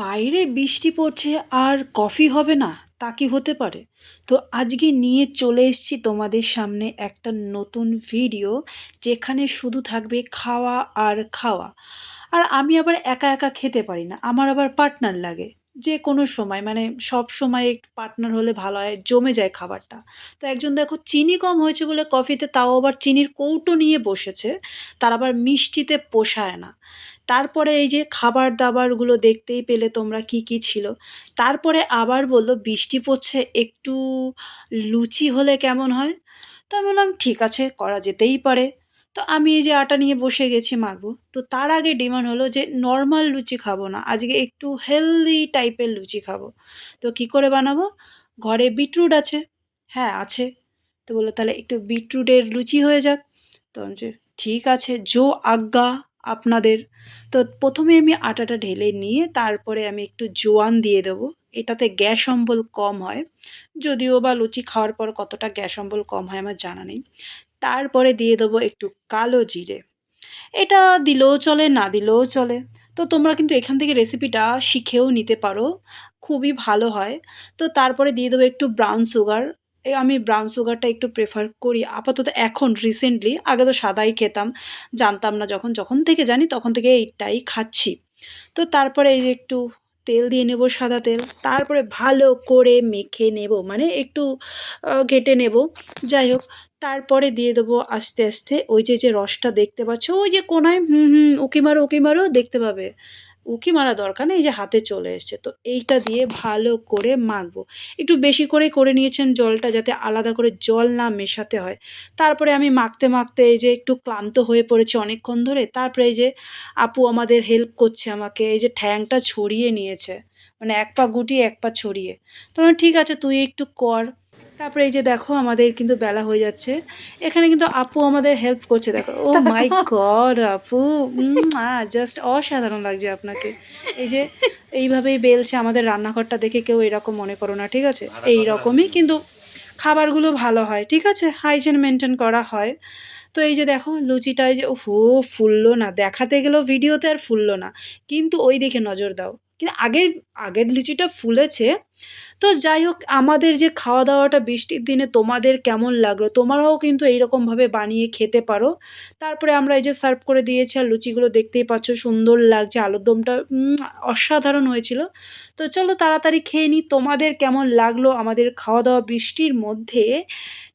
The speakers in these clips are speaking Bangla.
বাইরে বৃষ্টি পড়ছে আর কফি হবে না, তা কি হতে পারে? তো আজকে নিয়ে চলে এসেছি তোমাদের সামনে একটা নতুন ভিডিও, যেখানে শুধু থাকবে খাওয়া আর খাওয়া। আর আমি আবার একা একা খেতে পারি না, আমার আবার পার্টনার লাগে। যে কোনো সময় মানে সব সময় পার্টনার হলে ভালো হয়, জমে যায় খাবারটা। তো একজন দেখো চিনি কম হয়েছে বলে কফিতে, তাও আবার চিনির কৌটো নিয়ে বসেছে। তার আবার মিষ্টিতে পোষায় না। তারপরে এই যে খাবার-দাবারগুলো দেখতেই পেলে তোমরা কি, কি ছিল। তারপরে আবার বলল, "বৃষ্টি পড়ছে, একটু লুচি হলে কেমন হয়?" তো আমি বললাম, "ঠিক আছে, করা যেতেই পারে।" তো আমি এই যে আটা নিয়ে বসে গেছি মাখবো। তো তার আগে ডিমান্ড হলো যে নরমাল লুচি খাবো না, আজকে একটু হেলদি টাইপের লুচি খাবো। তো কি করে বানাবো? ঘরে বিটরুট আছে। হ্যাঁ, আছে। তো বলল, "তাহলে একটু বিটরুটের লুচি হয়ে যাক।" তো আমি যে, "ঠিক আছে, যো আজ্ঞা আপনাদের।" তো ১ম এ আমি আটাটা ঢেলে নিয়ে তারপরে আমি একটু জোয়ান দিয়ে দেবো। এটাতে গ্যাস অম্বল কম হয়। যদিও বা লুচি খাওয়ার পর কতটা গ্যাস অম্বল কম হয় আমার জানা নেই। তারপরে দিয়ে দেবো একটু কালো জিরে। এটা দিলেও চলে, না দিলেও চলে। তো তোমরা কিন্তু এখান থেকে রেসিপিটা শিখেও নিতে পারো। খুবই ভালো হয়। তো তারপরে দিয়ে দেবো একটু ব্রাউন সুগার। আমি ব্রাউন সুগারটা একটু প্রেফার করি আপাতত এখন রিসেন্টলি। আগে তো সাদাই খেতাম। জানতাম না যখন, যখন থেকে জানি তখন থেকে এইটাই খাচ্ছি। তো তারপরে এই যে একটু তেল দিয়ে নেব, সাদা তেল। তারপরে ভালো করে মেখে নেব। মানে একটু ঘেঁটে নেব। যাই হোক, তারপরে দিয়ে দেবো আস্তে, আস্তে ওই যে রসটা দেখতে পাচ্ছ ওই যে কোনায়, হুম, হুম, উঁকি মারো, উঁকি মারো, দেখতে পাবে। উঁকি মারা দরকার নেই, এই যে হাতে চলে এসছে। তো এইটা দিয়ে ভালো করে মাখবো। একটু বেশি করেই করে নিয়েছেন জলটা, যাতে আলাদা করে জল না মেশাতে হয়। তারপরে আমি মাখতে, মাখতে এই যে একটু ক্লান্ত হয়ে পড়েছি অনেকক্ষণ ধরে। তারপরে এই যে আপু আমাদের হেল্প করছে আমাকে, এই যে ঠ্যাংটা ছড়িয়ে নিয়েছে। মানে এক পা গুটিয়ে এক পা ছড়িয়ে। তো আমি বললাম, "ঠিক আছে, তুই একটু কর।" তারপরে এই যে দেখো আমাদের কিন্তু বেলা হয়ে যাচ্ছে। এখানে কিন্তু আপু আমাদের হেল্প করছে দেখো। ওহ মাই গড! আপু জাস্ট অসাধারণ লাগছে আপনাকে। এই যে এইভাবেই বেলছে, আমাদের রান্নাঘরটা দেখে কেউ এরকম মনে করো না, ঠিক আছে? এইরকমই কিন্তু খাবারগুলো ভালো হয়, ঠিক আছে? হাইজিন মেইনটেইন করা হয়। তো এই যে দেখো লুচিটা এই যে ওহো! ফুললো না। দেখাতে গেলেও ভিডিওতে আর ফুললো না। কিন্তু ওই দিকে নজর দাও। কিন্তু আগের লুচিটা ফুলেছে। তো যাই হোক, আমাদের যে খাওয়া-দাওয়াটা বৃষ্টির দিনে তোমাদের কেমন লাগলো? তোমরাও কিন্তু এইরকমভাবে বানিয়ে খেতে পারো। তারপরে আমরা এই যে সার্ভ করে দিয়েছি, আর লুচিগুলো দেখতেই পাচ্ছ সুন্দর লাগছে। আলুর দমটা অসাধারণ হয়েছিল। তো চলো তাড়াতাড়ি খেয়ে নিই। তোমাদের কেমন লাগলো আমাদের খাওয়া-দাওয়া বৃষ্টির মধ্যে?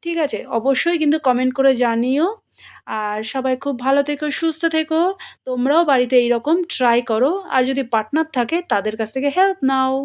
ঠিক আছে? অবশ্যই কিন্তু কমেন্ট করে জানিও। আর সবাই খুব ভালো থেকো, সুস্থ থেকো। তোমরাও বাড়িতে এইরকম ট্রাই করো। আর যদি পার্টনার থাকে তাদের কাছ থেকে হেল্প নাও।